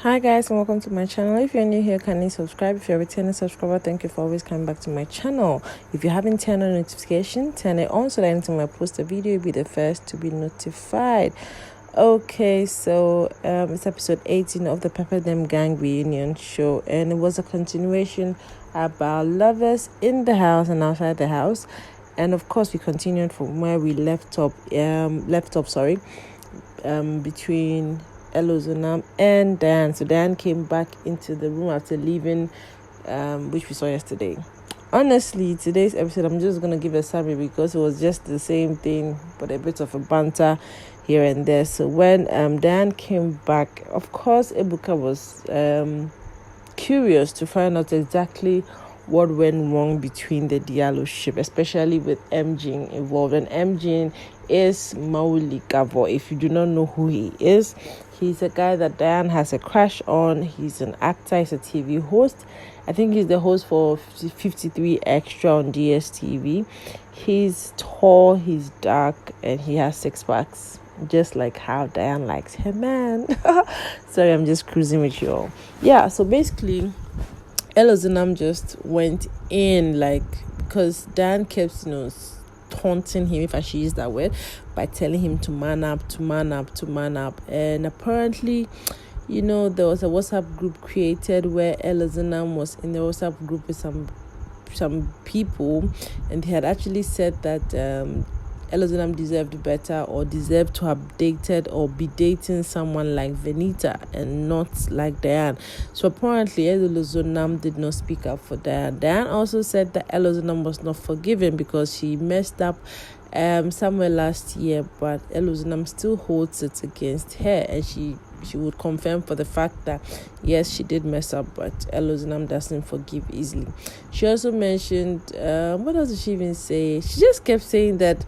Hi guys, and welcome to my channel. If you're new here, kindly subscribe. If you're a returning subscriber, thank you for always coming back to my channel. If you haven't turned on notification, turn it on so that anytime I post a video, you'll be the first to be notified. Okay, so it's episode 18 of the Pepper Them Gang reunion show, and it was a continuation about lovers in the house and outside the house. And of course, we continued from where we left off. Between Elozonam and Diane. So Diane came back into the room after leaving, which we saw yesterday. Honestly, today's episode, I'm just going to give a summary because it was just the same thing, but a bit of a banter here and there. So when Diane came back, of course, Ebuka was curious to find out exactly what went wrong between the Diallo ship, especially with MG involved. And MG is Mawuli Gavo. If you do not know who he is, he's a guy that Diane has a crush on. He's an actor, he's a TV host. I think he's the host for 53 Extra on DSTV. He's tall, he's dark, and he has 6 packs, just like how Diane likes him, man. Sorry, I'm just cruising with you all. Yeah, so basically, Elozonam just went in, because Diane kept, taunting him, if I should use that word, by telling him to man up. And apparently, there was a WhatsApp group created where Elozonam was in the WhatsApp group with some people, and they had actually said that Elozonam deserved better, or deserved to have dated or be dating someone like Venita and not like Diane. So apparently Elozonam did not speak up for Diane. Diane also said that Elozonam was not forgiven because she messed up somewhere last year, but Elozonam still holds it against her, and she would confirm for the fact that yes, she did mess up, but Elozonam doesn't forgive easily. She also mentioned, what else did she even say? She just kept saying that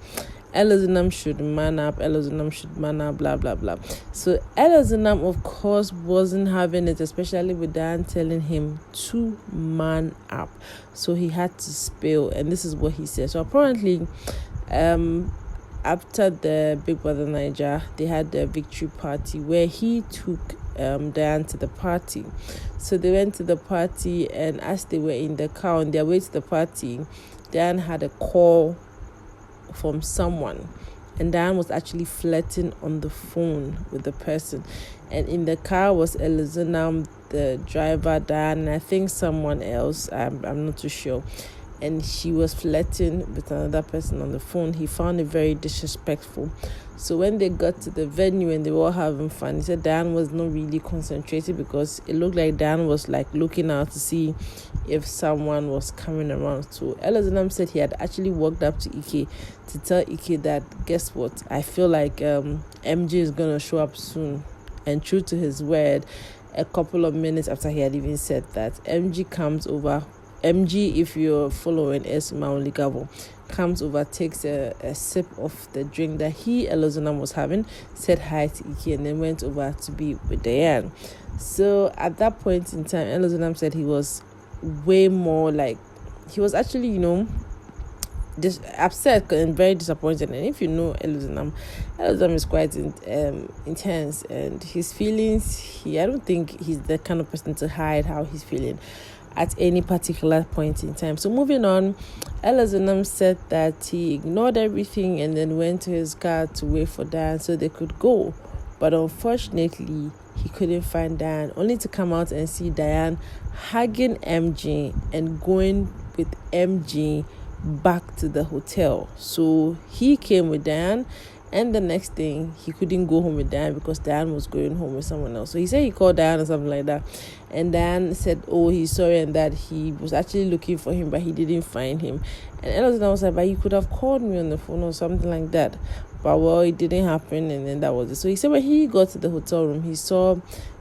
Elozonam should man up, blah blah blah. So Elozonam, of course, wasn't having it, especially with Diane telling him to man up. So he had to spill, and this is what he said. So apparently, after the Big Brother Naija, they had the victory party where he took Diane to the party. So they went to the party, and as they were in the car on their way to the party, Diane had a call from someone, and Diane was actually flirting on the phone with the person. And in the car was Elozonam, the driver, Diane, and I think someone else. I'm not too sure. And she was flirting with another person on the phone. He found it very disrespectful. So when they got to the venue and they were all having fun, he said Diane was not really concentrated because it looked like Diane was looking out to see if someone was coming around. So Elozonam said he had actually walked up to Ike to tell Ike that, guess what, I feel like MJ is going to show up soon. And true to his word, a couple of minutes after he had even said that, MG comes over. MG, if you're following, is Mawuli Gavo, comes over, takes a sip of the drink that Elozonam was having, said hi to Ike, and then went over to be with Diane. So at that point in time, Elozonam said he was way more he was actually, just upset and very disappointed. And if you know Elozonam is quite intense, and his feelings, I don't think he's the kind of person to hide how he's feeling at any particular point in time. So moving on, Elozonam said that he ignored everything and then went to his car to wait for Diane so they could go. But unfortunately, he couldn't find Diane, only to come out and see Diane hugging MG and going with MG back to the hotel. So he came with Diane, and the next thing, he couldn't go home with Diane because Diane was going home with someone else. So he said he called Diane or something like that. And Diane said, he's sorry, and that he was actually looking for him, but he didn't find him. And Elozonam was like, but you could have called me on the phone or something like that. But, it didn't happen, and then that was it. So he said when he got to the hotel room, he saw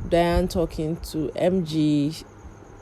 Diane talking to MG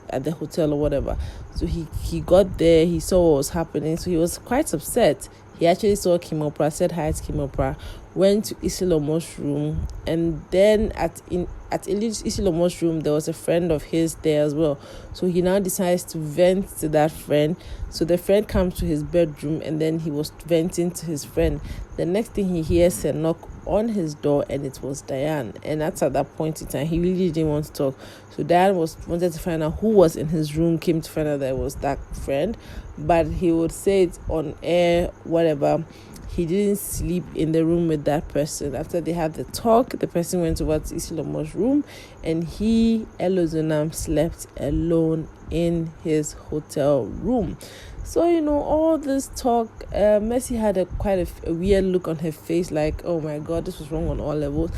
at the hotel or whatever. So he got there, he saw what was happening, so he was quite upset. He actually saw Kimopra, said hi to Kimopra, went to Isilomo's room, and then at Isilomo's room, there was a friend of his there as well. So he now decides to vent to that friend. So the friend comes to his bedroom, and then he was venting to his friend. The next thing he hears a knock on his door, and it was Diane. And that's at that point in time he really didn't want to talk. So Diane wanted to find out who was in his room, came to find out that it was that friend, but he would say it on air, whatever. He didn't sleep in the room with that person. After they had the talk, the person went over to Isilomo's room, and he, Elozonam, slept alone in his hotel room. So, all this talk, Mercy had quite a weird look on her face, like, oh my God, this was wrong on all levels.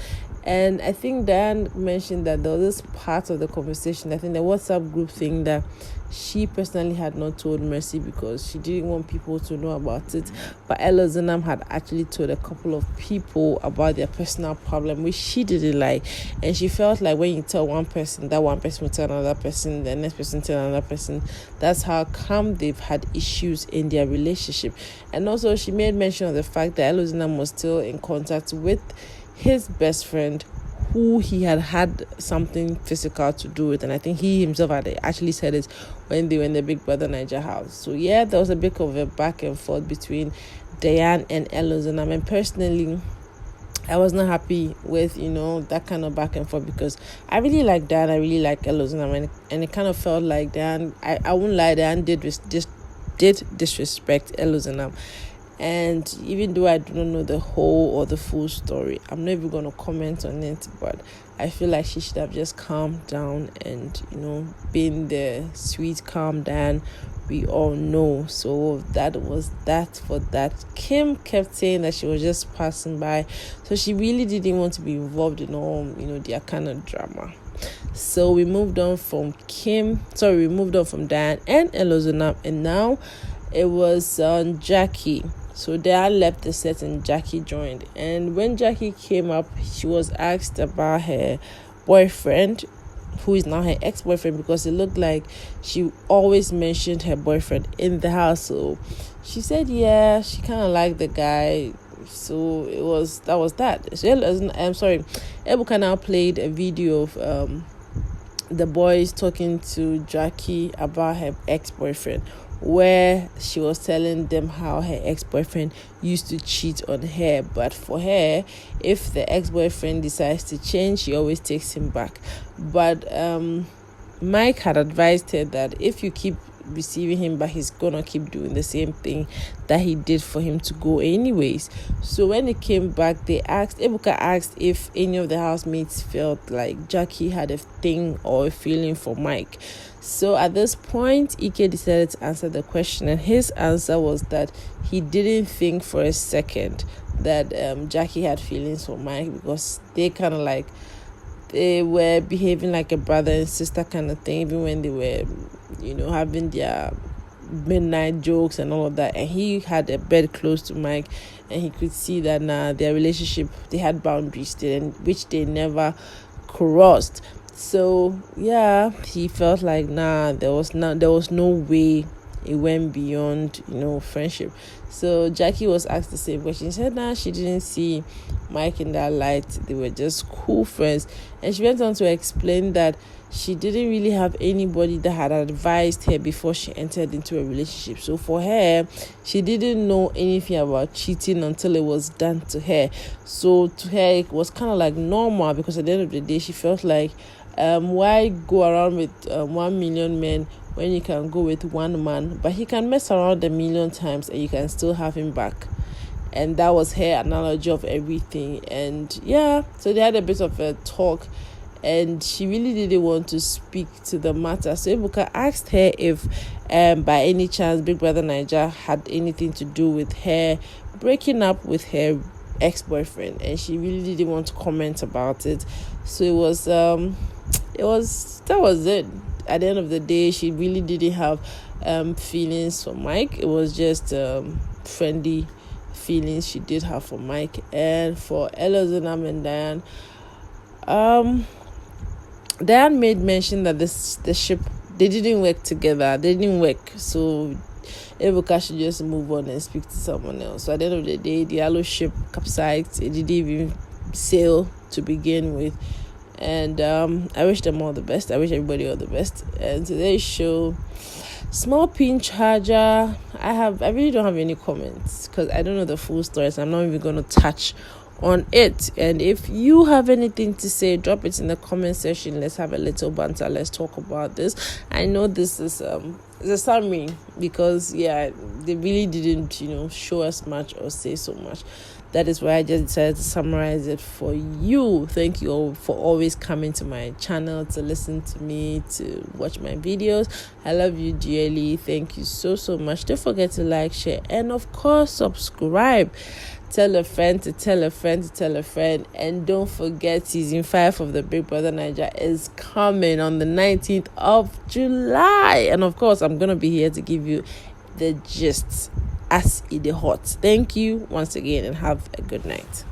And I think Diane mentioned that there was this part of the conversation, I think the WhatsApp group thing, that she personally had not told Mercy because she didn't want people to know about it. But Elozonam had actually told a couple of people about their personal problem, which she didn't like. And she felt like when you tell one person, that one person will tell another person, the next person tell another person. That's how come they've had issues in their relationship. And also she made mention of the fact that Elozonam was still in contact with his best friend, who he had something physical to do with. And I think he himself had actually said it when they were in the Big Brother Naija house. So yeah, there was a bit of a back and forth between Diane and Elozonam. And personally, I was not happy with, that kind of back and forth, because I really like Diane, I really like Elozonam, and it kind of felt like Diane, I won't lie, Diane did disrespect Elozonam. And even though I do not know the whole or the full story, I'm not even going to comment on it, but I feel like she should have just calmed down and, been the sweet, calm Diane we all know. So that was that for that. Kim kept saying that she was just passing by, so she really didn't want to be involved in all, their kind of drama. So we moved on from Diane and Elozonam, and now it was Jackie. So Diane left the set and Jackie joined. And when Jackie came up, she was asked about her boyfriend, who is now her ex-boyfriend, because it looked like she always mentioned her boyfriend in the house. So she said, yeah, she kind of liked the guy. So that was that. So Ebuka now played a video of the boys talking to Jackie about her ex-boyfriend, where she was telling them how her ex-boyfriend used to cheat on her, but for her, if the ex-boyfriend decides to change, she always takes him back. But Mike had advised her that if you keep receiving him back, he's gonna keep doing the same thing that he did for him to go anyways. So when he came back, Ebuka asked if any of the housemates felt like Jackie had a thing or a feeling for Mike. So at this point, Ike decided to answer the question, and his answer was that he didn't think for a second that Jackie had feelings for Mike, because they kind of like, they were behaving like a brother and sister kind of thing, even when they were, having their midnight jokes and all of that. And he had a bed close to Mike, and he could see that their relationship, they had boundaries which they never crossed. So yeah, he felt like there was no way it went beyond friendship. So Jackie was asked the same question. She said she didn't see Mike in that light, they were just cool friends. And she went on to explain that she didn't really have anybody that had advised her before she entered into a relationship. So for her, she didn't know anything about cheating until it was done to her. So to her, it was kind of like normal, because at the end of the day, she felt like, why go around with 1 million men when you can go with one man, but he can mess around 1 million times and you can still have him back. And that was her analogy of everything. And yeah, so they had a bit of a talk, and she really didn't want to speak to the matter. So Ebuka asked her if by any chance Big Brother Naija had anything to do with her breaking up with her ex-boyfriend, and she really didn't want to comment about it. So that was it. At the end of the day, she really didn't have feelings for Mike. It was just friendly feelings she did have for Mike. And for Elozonam and Diane, Diane made mention that the ship, they didn't work together. They didn't work. So Ebuka should just move on and speak to someone else. So at the end of the day, the yellow ship capsized. It didn't even sail to begin with. And I wish them all the best. I wish everybody all the best. And today's show, small pin charger. I really don't have any comments, because I don't know the full story, so I'm not even going to touch on it. And if you have anything to say, drop it in the comment section. Let's have a little banter. Let's talk about this. I know this is a summary because they really didn't show us much or say so much. That is why I just decided to summarize it for you. Thank you all for always coming to my channel to listen to me, to watch my videos. I love you dearly. Thank you so much. Don't forget to like, share, and of course subscribe. Tell a friend to tell a friend to tell a friend. And don't forget, season 5 of the Big Brother Naija is coming on the 19th of July. And of course, I'm going to be here to give you the gist as it is hot. Thank you once again and have a good night.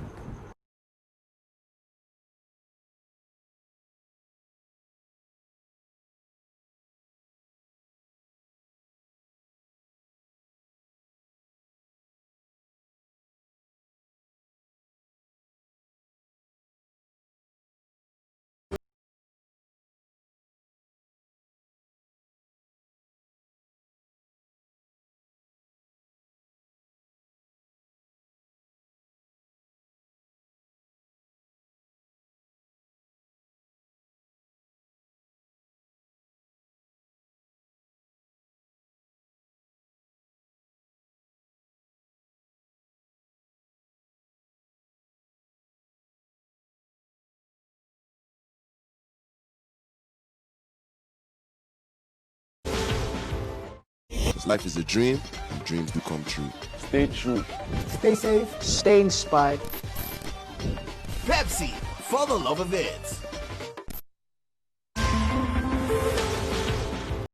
Life is a dream, and dreams do come true. Stay true. Stay safe. Stay inspired. Pepsi, for the love of it.